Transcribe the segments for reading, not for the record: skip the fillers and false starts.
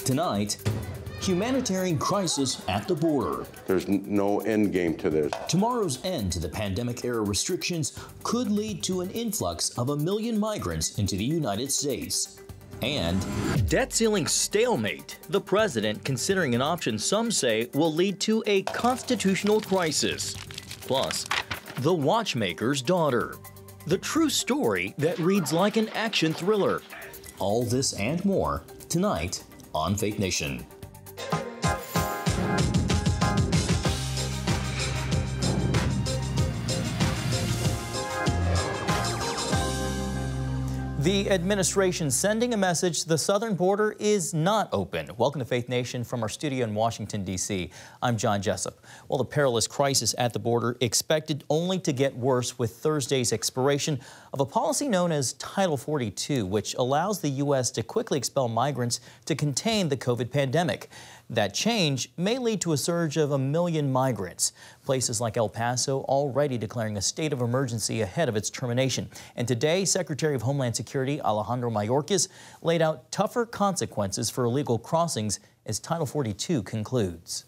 Tonight, humanitarian crisis at the border. There's no end game to this. Tomorrow's end to the pandemic-era restrictions could lead to an influx of 1 million migrants into the United States. And debt ceiling stalemate. The president considering an option some say will lead to a constitutional crisis. Plus, the watchmaker's daughter. The true story that reads like an action thriller. All this and more tonight on Faith Nation. The administration sending a message the southern border is not open. Welcome to Faith Nation from our studio in Washington, D.C. I'm John Jessup. Well, the perilous crisis at the border expected only to get worse with Thursday's expiration of a policy known as Title 42, which allows the U.S. to quickly expel migrants to contain the COVID pandemic. That change may lead to a surge of 1 million migrants. Places like El Paso already declaring a state of emergency ahead of its termination. And today, Secretary of Homeland Security Alejandro Mayorkas laid out tougher consequences for illegal crossings as Title 42 concludes.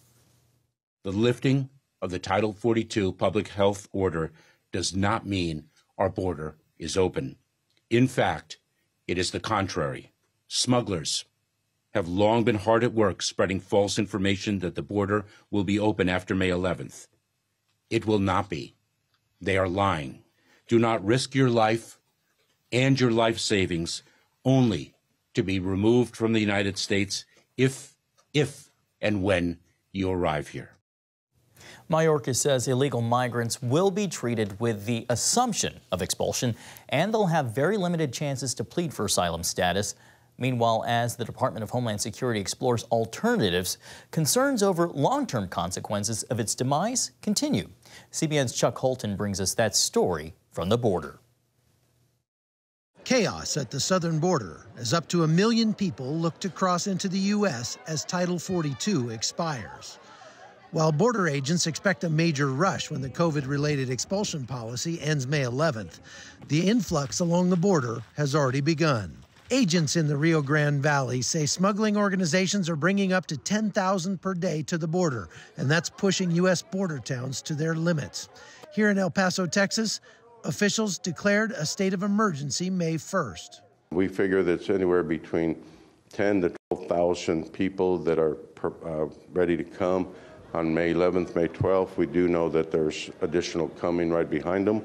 The lifting of the Title 42 public health order does not mean our border is open. In fact, it is the contrary. Smugglers have long been hard at work spreading false information that the border will be open after May 11th. It will not be. They are lying. Do not risk your life and your life savings only to be removed from the United States if and when you arrive here. Mayorkas says illegal migrants will be treated with the assumption of expulsion, and they'll have very limited chances to plead for asylum status. Meanwhile, as the Department of Homeland Security explores alternatives, concerns over long-term consequences of its demise continue. CBN's Chuck Holton brings us that story from the border. Chaos at the southern border as up to 1 million people look to cross into the U.S. as Title 42 expires. While border agents expect a major rush when the COVID-related expulsion policy ends May 11th, the influx along the border has already begun. Agents in the Rio Grande Valley say smuggling organizations are bringing up to 10,000 per day to the border, and that's pushing U.S. border towns to their limits. Here in El Paso, Texas, officials declared a state of emergency May 1st. We figure that it's anywhere between 10 to 12,000 people that are ready to come on May 11th, May 12th. We do know that there's additional coming right behind them,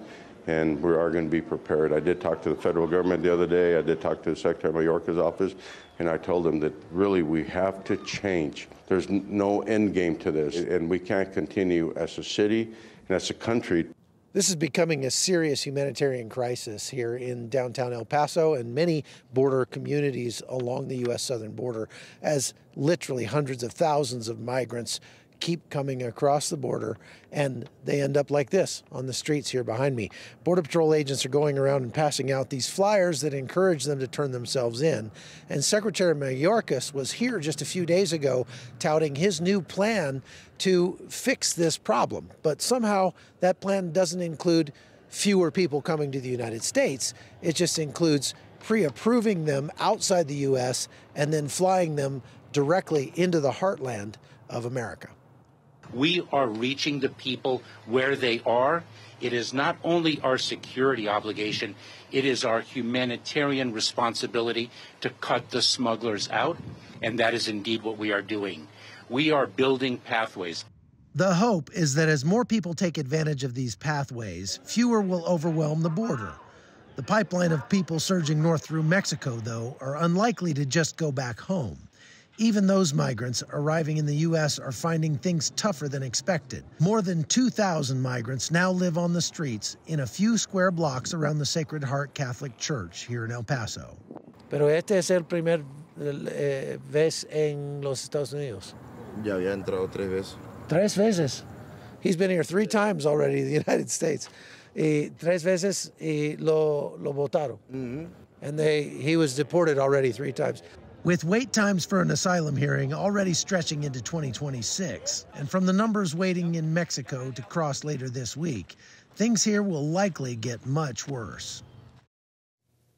and we are going to be prepared. I did talk to the federal government the other day. I did talk to the Secretary of Mayorkas' office, and I told them that really we have to change. There's no end game to this, and we can't continue as a city and as a country. This is becoming a serious humanitarian crisis here in downtown El Paso and many border communities along the U.S. southern border, as literally hundreds of thousands of migrants keep coming across the border, and they end up like this on the streets here behind me. Border Patrol agents are going around and passing out these flyers that encourage them to turn themselves in. And Secretary Mayorkas was here just a few days ago touting his new plan to fix this problem. But somehow that plan doesn't include fewer people coming to the United States. It just includes pre-approving them outside the U.S. and then flying them directly into the heartland of America. We are reaching the people where they are. It is not only our security obligation, it is our humanitarian responsibility to cut the smugglers out, and that is indeed what we are doing. We are building pathways. The hope is that as more people take advantage of these pathways, fewer will overwhelm the border. The pipeline of people surging north through Mexico, though, are unlikely to just go back home. Even those migrants arriving in the U.S. are finding things tougher than expected. More than 2,000 migrants now live on the streets in a few square blocks around the Sacred Heart Catholic Church here in El Paso. Pero este es el primer vez en los Estados Unidos. Ya había entrado 3 veces. 3 veces. He's been here 3 times already in the United States. Y 3 veces y lo votaron. And he was deported already 3 times. With wait times for an asylum hearing already stretching into 2026, and from the numbers waiting in Mexico to cross later this week, things here will likely get much worse.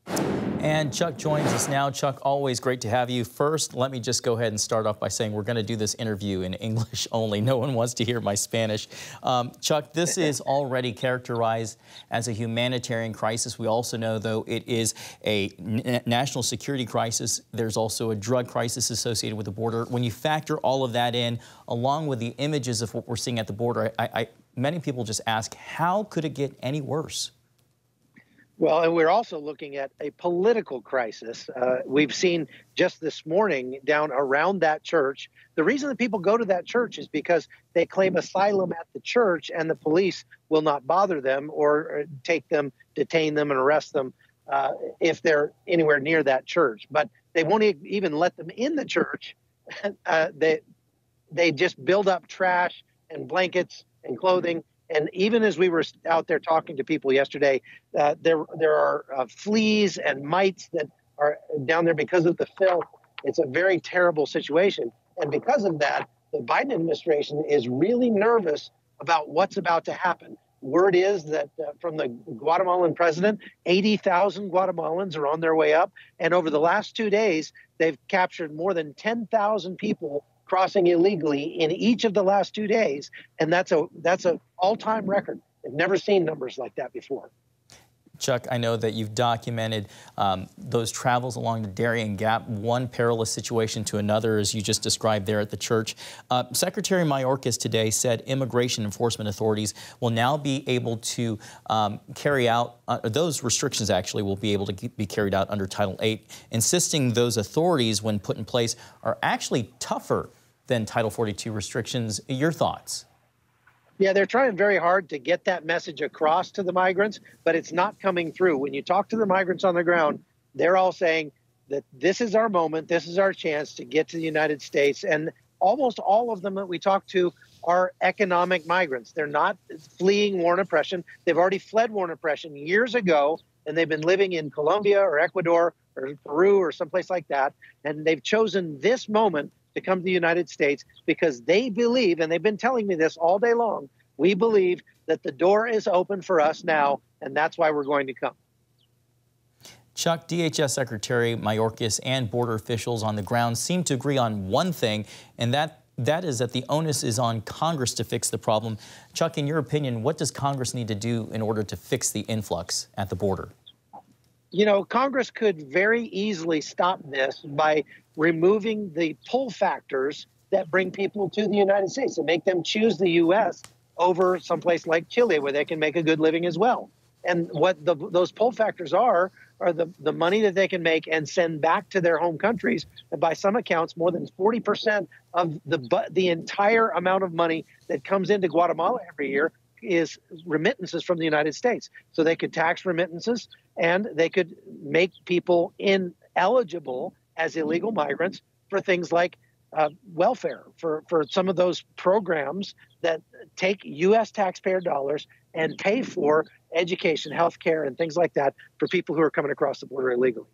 And Chuck joins us now. Chuck, always great to have you. First, let me just go ahead and start off by saying we're going to do this interview in English only. No one wants to hear my Spanish. Chuck, this is already characterized as a humanitarian crisis. We also know, though, it is a national security crisis. There's also a drug crisis associated with the border. When you factor all of that in, along with the images of what we're seeing at the border, many people just ask, how could it get any worse? Well, and we're also looking at a political crisis. We've seen just this morning down around that church. The reason that people go to that church is because they claim asylum at the church and the police will not bother them or take them, detain them, and arrest them if they're anywhere near that church. But they won't even let them in the church. They just build up trash and blankets and clothing. And even as we were out there talking to people yesterday, there are fleas and mites that are down there because of the filth. It's a very terrible situation. And because of that, the Biden administration is really nervous about what's about to happen. Word is that from the Guatemalan president, 80,000 Guatemalans are on their way up. And over the last 2 days, they've captured more than 10,000 people crossing illegally in each of the last 2 days, and that's a all-time record. I've never seen numbers like that before. Chuck, I know that you've documented those travels along the Darien Gap, one perilous situation to another, as you just described there at the church. Secretary Mayorkas today said immigration enforcement authorities will now be able to carry out, those restrictions actually will be able to be carried out under Title VIII, insisting those authorities, when put in place, are actually tougher than Title 42 restrictions. Your thoughts? Yeah, they're trying very hard to get that message across to the migrants, but it's not coming through. When you talk to the migrants on the ground, they're all saying that this is our moment, this is our chance to get to the United States. And almost all of them that we talk to are economic migrants. They're not fleeing war and oppression. They've already fled war and oppression years ago, and they've been living in Colombia or Ecuador or Peru or someplace like that. And they've chosen this moment to come to the United States because they believe, and they've been telling me this all day long, we believe that the door is open for us now, and that's why we're going to come. Chuck, DHS Secretary Mayorkas and border officials on the ground seem to agree on one thing, and that is that the onus is on Congress to fix the problem. Chuck, in your opinion, what does Congress need to do in order to fix the influx at the border? You know, Congress could very easily stop this by removing the pull factors that bring people to the United States and make them choose the U.S. over someplace like Chile, where they can make a good living as well. And what those pull factors are the money that they can make and send back to their home countries. And by some accounts, more than 40% of the entire amount of money that comes into Guatemala every year is remittances from the United States. So they could tax remittances, and they could make people ineligible as illegal migrants for things like welfare, for some of those programs that take U.S. taxpayer dollars and pay for education, health care, and things like that for people who are coming across the border illegally.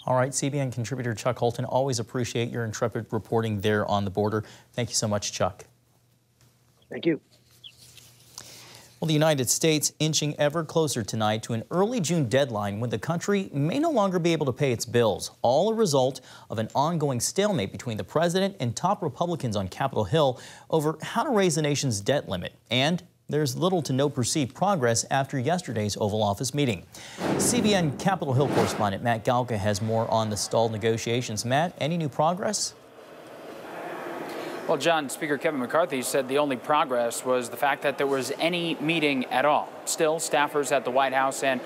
All right, CBN contributor Chuck Holton, always appreciate your intrepid reporting there on the border. Thank you so much, Chuck. Thank you. Well, the United States inching ever closer tonight to an early June deadline when the country may no longer be able to pay its bills, all a result of an ongoing stalemate between the president and top Republicans on Capitol Hill over how to raise the nation's debt limit. And there's little to no perceived progress after yesterday's Oval Office meeting. CBN Capitol Hill correspondent Matt Galka has more on the stalled negotiations. Matt, any new progress? Well, John, Speaker Kevin McCarthy said the only progress was the fact that there was any meeting at all. Still, staffers at the White House and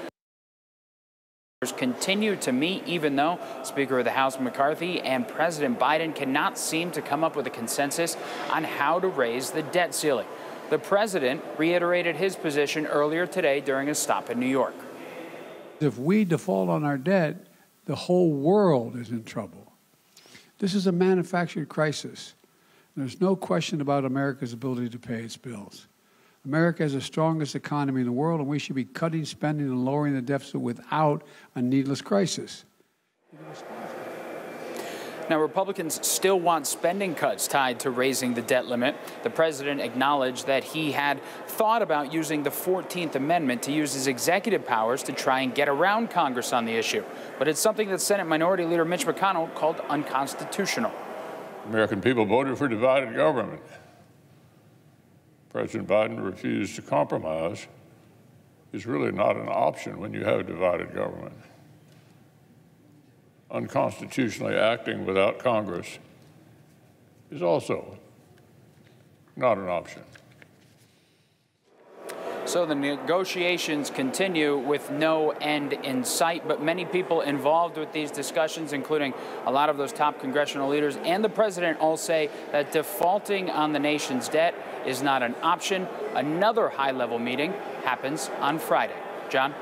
continue to meet, even though Speaker of the House McCarthy and President Biden cannot seem to come up with a consensus on how to raise the debt ceiling. The president reiterated his position earlier today during a stop in New York. If we default on our debt, the whole world is in trouble. This is a manufactured crisis. There's no question about America's ability to pay its bills. America has the strongest economy in the world, and we should be cutting spending and lowering the deficit without a needless crisis. Now, Republicans still want spending cuts tied to raising the debt limit. The president acknowledged that he had thought about using the 14th Amendment to use his executive powers to try and get around Congress on the issue. But it's something that Senate Minority Leader Mitch McConnell called unconstitutional. American people voted for divided government. President Biden refused to compromise. It's really not an option when you have divided government. Unconstitutionally acting without Congress is also not an option. So the negotiations continue with no end in sight, but many people involved with these discussions, including a lot of those top congressional leaders and the president, all say that defaulting on the nation's debt is not an option. Another high-level meeting happens on Friday. John?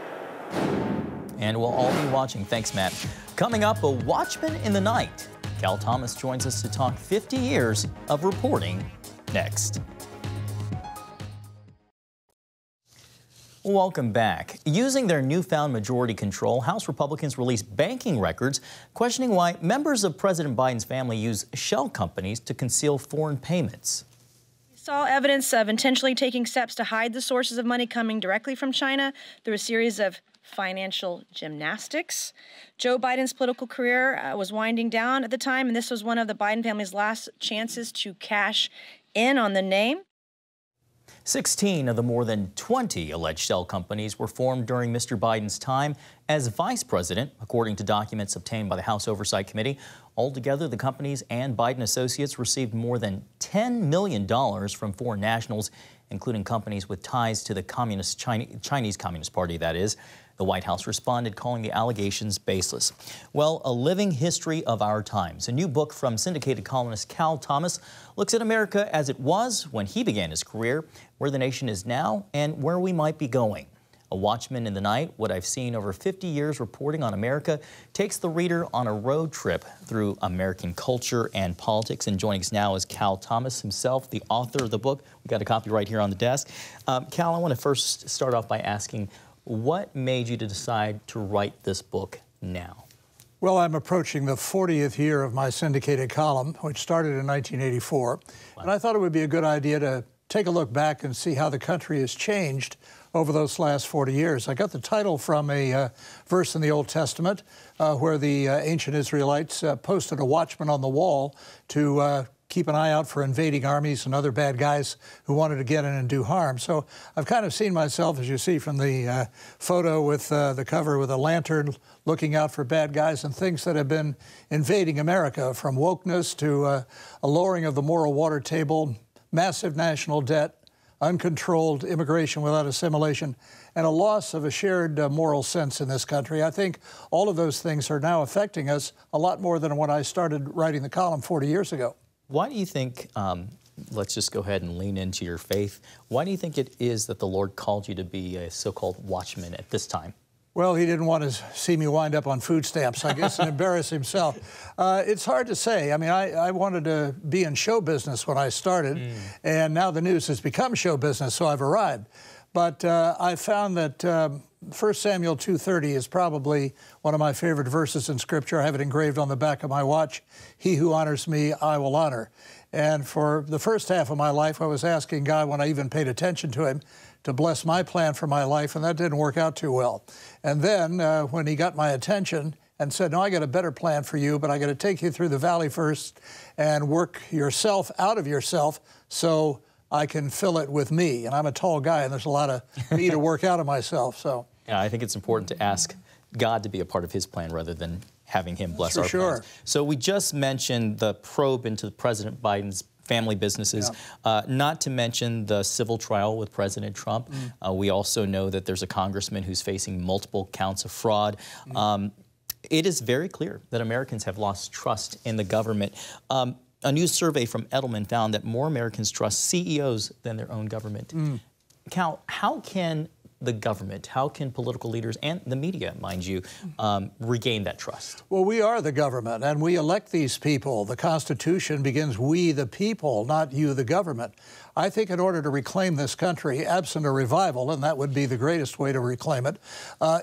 And we'll all be watching. Thanks, Matt. Coming up, a watchman in the night. Cal Thomas joins us to talk 50 years of reporting next. Welcome back. Using their newfound majority control, House Republicans released banking records questioning why members of President Biden's family use shell companies to conceal foreign payments. We saw evidence of intentionally taking steps to hide the sources of money coming directly from China through a series of financial gymnastics. Joe Biden's political career was winding down at the time, and this was one of the Biden family's last chances to cash in on the name. 16 of the more than 20 alleged shell companies were formed during Mr. Biden's time as vice president, according to documents obtained by the House Oversight Committee. Altogether, the companies and Biden associates received more than $10 million from foreign nationals, including companies with ties to the Chinese Communist Party, that is. The White House responded, calling the allegations baseless. Well, a living history of our times. A new book from syndicated columnist Cal Thomas looks at America as it was when he began his career, where the nation is now, and where we might be going. A Watchman in the Night, What I've Seen Over 50 Years Reporting on America, takes the reader on a road trip through American culture and politics. And joining us now is Cal Thomas himself, the author of the book. We've got a copy right here on the desk. Cal, I want to first start off by asking, what made you to decide to write this book now? Well, I'm approaching the 40th year of my syndicated column, which started in 1984. Wow. And I thought it would be a good idea to take a look back and see how the country has changed over those last 40 years. I got the title from a verse in the Old Testament where the ancient Israelites posted a watchman on the wall to keep an eye out for invading armies and other bad guys who wanted to get in and do harm. So I've kind of seen myself, as you see from the photo with the cover, with a lantern looking out for bad guys and things that have been invading America, from wokeness to a lowering of the moral water table, massive national debt, uncontrolled immigration without assimilation, and a loss of a shared moral sense in this country. I think all of those things are now affecting us a lot more than when I started writing the column 40 years ago. Why do you think, let's just go ahead and lean into your faith, why do you think it is that the Lord called you to be a so-called watchman at this time? Well, he didn't want to see me wind up on food stamps, I guess, and embarrass himself. It's hard to say. I mean, I wanted to be in show business when I started, and now the news has become show business, so I've arrived. But I found that 1 Samuel 2:30 is probably one of my favorite verses in Scripture. I have it engraved on the back of my watch. He who honors me, I will honor. And for the first half of my life, I was asking God, when I even paid attention to him, to bless my plan for my life, and that didn't work out too well. And then when he got my attention and said, no, I got a better plan for you, but I got to take you through the valley first and work yourself out of yourself so I can fill it with me. And I'm a tall guy, and there's a lot of me to work out of myself. So yeah, I think it's important to ask God to be a part of his plan rather than having him bless our plans. So we just mentioned the probe into President Biden's family businesses, not to mention the civil trial with President Trump. We also know that there's a congressman who's facing multiple counts of fraud. It is very clear that Americans have lost trust in the government. A new survey from Edelman found that more Americans trust CEOs than their own government. Cal, how can the government, how can political leaders and the media, mind you, regain that trust? Well, we are the government, and we elect these people. The Constitution begins, we the people, not you the government. I think in order to reclaim this country, absent a revival, and that would be the greatest way to reclaim it,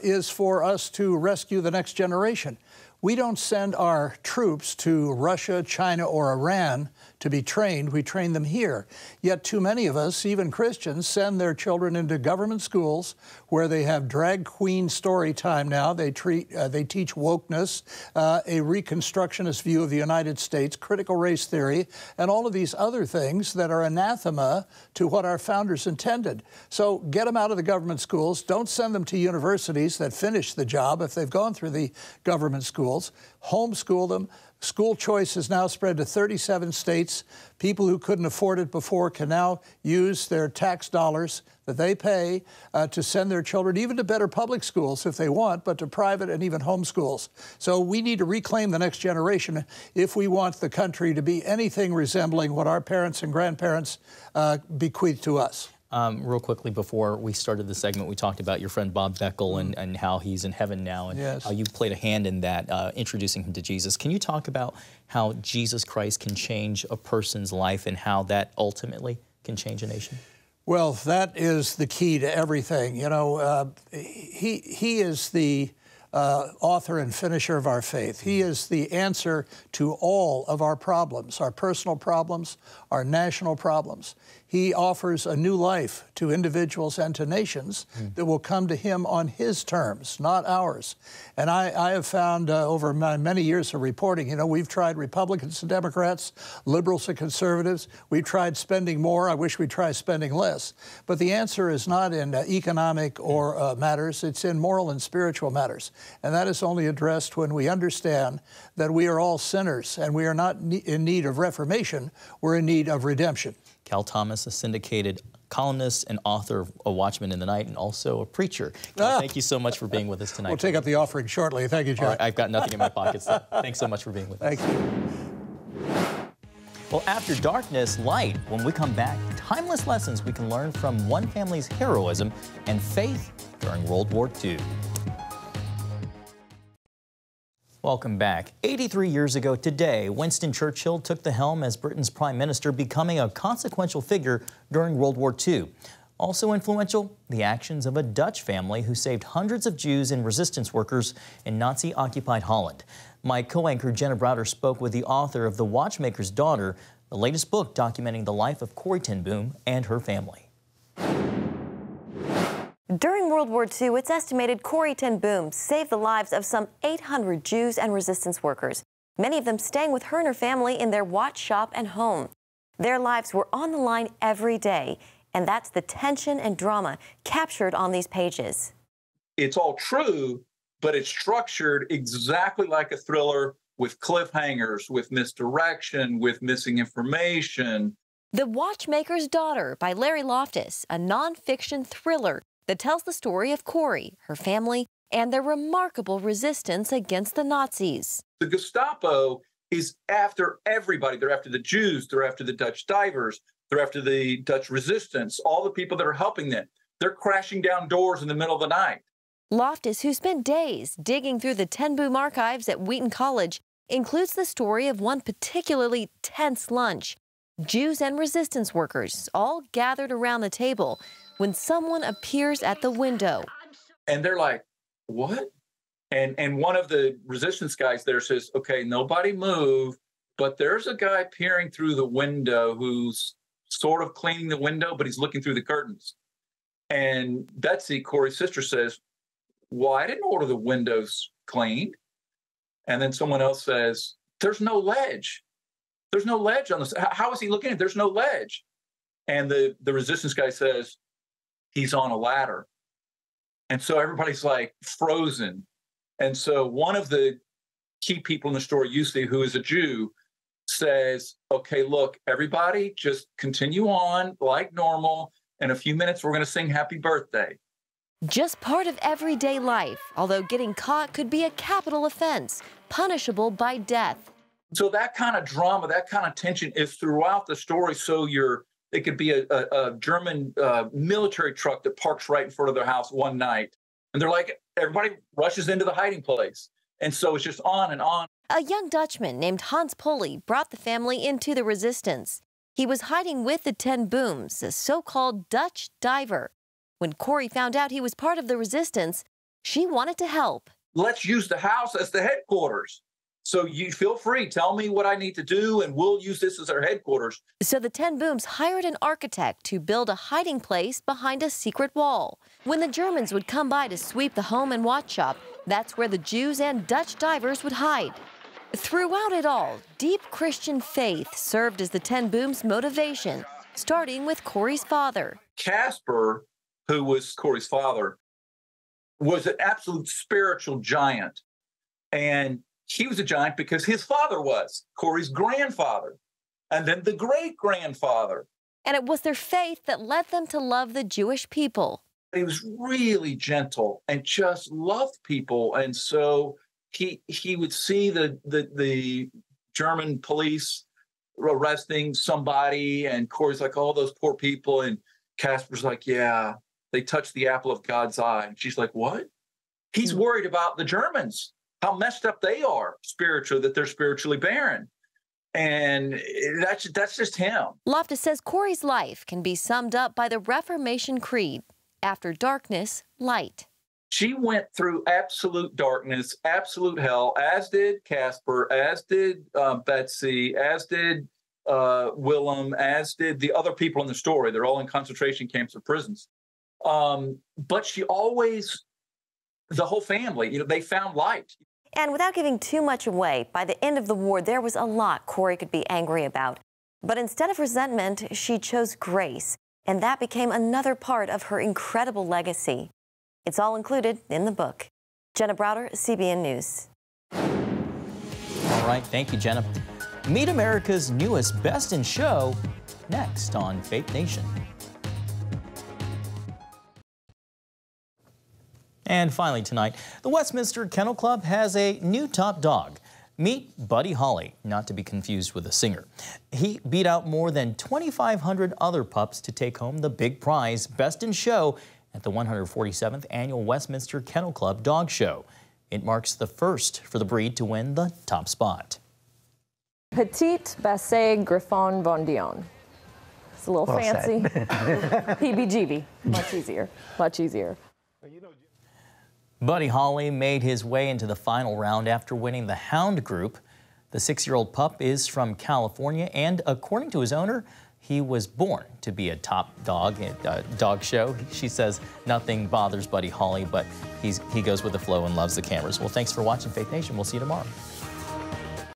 is for us to rescue the next generation. We don't send our troops to Russia, China, or Iran to be trained. We train them here. Yet too many of us, even Christians, send their children into government schools where they have drag queen story time now. They teach wokeness, a reconstructionist view of the United States, critical race theory, and all of these other things that are anathema to what our founders intended. So get them out of the government schools. Don't send them to universities that finish the job if they've gone through the government schools. Homeschool them. School choice is now spread to 37 states. People who couldn't afford it before can now use their tax dollars that they pay to send their children even to better public schools if they want, but to private and even homeschools. So we need to reclaim the next generation if we want the country to be anything resembling what our parents and grandparents bequeathed to us. Real quickly, before we started the segment, we talked about your friend Bob Beckel and how he's in heaven now, and how you played a hand in that, introducing him to Jesus. Can you talk about how Jesus Christ can change a person's life and how that ultimately can change a nation? Well, that is the key to everything. You know, he is the author and finisher of our faith. He is the answer to all of our problems, our personal problems, our national problems. He offers a new life to individuals and to nations that will come to him on his terms, not ours. And I have found over my many years of reporting, you know, we've tried Republicans and Democrats, liberals and conservatives. We've tried spending more. I wish we'd try spending less. But the answer is not in economic or matters. It's in moral and spiritual matters. And that is only addressed when we understand that we are all sinners and we are not in need of reformation. We're in need of redemption. Cal Thomas, a syndicated columnist and author of A Watchman in the Night, and also a preacher. Cal, thank you so much for being with us tonight. We'll take up the offering shortly. Thank you, John. All right, I've got nothing in my pockets. Thanks so much for being with us. Thank you. Well, after darkness, light. When we come back, timeless lessons we can learn from one family's heroism and faith during World War II. Welcome back. 83 years ago today, Winston Churchill took the helm as Britain's prime minister, becoming a consequential figure during World War II. Also influential, the actions of a Dutch family who saved hundreds of Jews and resistance workers in Nazi-occupied Holland. My co-anchor Jenna Browder spoke with the author of The Watchmaker's Daughter, the latest book documenting the life of Corrie ten Boom and her family. During World War II, it's estimated Corrie ten Boom saved the lives of some 800 Jews and resistance workers, many of them staying with her and her family in their watch shop and home. Their lives were on the line every day, and that's the tension and drama captured on these pages. It's all true, but it's structured exactly like a thriller, with cliffhangers, with misdirection, with missing information. The Watchmaker's Daughter by Larry Loftus, a nonfiction thriller that tells the story of Corrie, her family, and their remarkable resistance against the Nazis. The Gestapo is after everybody. They're after the Jews, they're after the Dutch divers, they're after the Dutch resistance, all the people that are helping them. They're crashing down doors in the middle of the night. Loftus, who spent days digging through the ten Boom archives at Wheaton College, includes the story of one particularly tense lunch. Jews and resistance workers all gathered around the table when someone appears at the window. And they're like, what? And one of the resistance guys there says, okay, nobody move, but there's a guy peering through the window who's sort of cleaning the window, but he's looking through the curtains. And Betsy, Corrie's sister, says, well, I didn't order the windows cleaned. And then someone else says, there's no ledge. There's no ledge on this. How is he looking at it? There's no ledge. And the resistance guy says, he's on a ladder. And so everybody's like frozen. And so one of the key people in the story, Yussi, who is a Jew, says, okay, look, everybody just continue on like normal. In a few minutes, we're going to sing happy birthday. Just part of everyday life, although getting caught could be a capital offense, punishable by death. So that kind of drama, that kind of tension is throughout the story. So it could be a German military truck that parks right in front of their house one night. And they're like, everybody rushes into the hiding place. And so it's just on and on. A young Dutchman named Hans Polly brought the family into the resistance. He was hiding with the ten Booms, a so-called Dutch diver. When Corrie found out he was part of the resistance, she wanted to help let's use the house as the headquarters. So you feel free, tell me what I need to do, and we'll use this as our headquarters. So the 10 Booms hired an architect to build a hiding place behind a secret wall. When the Germans would come by to sweep the home and watch shop, that's where the Jews and Dutch divers would hide. Throughout it all, deep Christian faith served as the 10 Booms' motivation, starting with Corey's father. Casper, who was Corey's father, was an absolute spiritual giant. And he was a giant because his father was Corey's grandfather, and then the great-grandfather. And it was their faith that led them to love the Jewish people. He was really gentle and just loved people. And so he would see the German police arresting somebody, and Corey's like, oh, those poor people. And Casper's like, yeah, they touched the apple of God's eye. And she's like, what? He's worried about the Germans, how messed up they are spiritually, that they're spiritually barren. And that's just him. Loftus says Corey's life can be summed up by the Reformation Creed. After darkness, light. She went through absolute darkness, absolute hell, as did Casper, as did Betsy, as did Willem, as did the other people in the story. They're all in concentration camps or prisons. But she always, the whole family, they found light. And without giving too much away, by the end of the war, there was a lot Corey could be angry about. But instead of resentment, she chose grace. And that became another part of her incredible legacy. It's all included in the book. Jenna Browder, CBN News. All right, thank you, Jenna. Meet America's newest Best in Show next on Faith Nation. And finally tonight, the Westminster Kennel Club has a new top dog. Meet Buddy Holly, not to be confused with a singer. He beat out more than 2,500 other pups to take home the big prize, Best in Show, at the 147th Annual Westminster Kennel Club Dog Show. It marks the first for the breed to win the top spot. Petite Basset Griffon Vendion. It's a little well fancy. PBGB. Much easier. Much easier. Buddy Holly made his way into the final round after winning the Hound Group. The 6-year-old pup is from California, and according to his owner, he was born to be a top dog at a dog show. She says nothing bothers Buddy Holly, but he goes with the flow and loves the cameras. Well, thanks for watching Faith Nation. We'll see you tomorrow.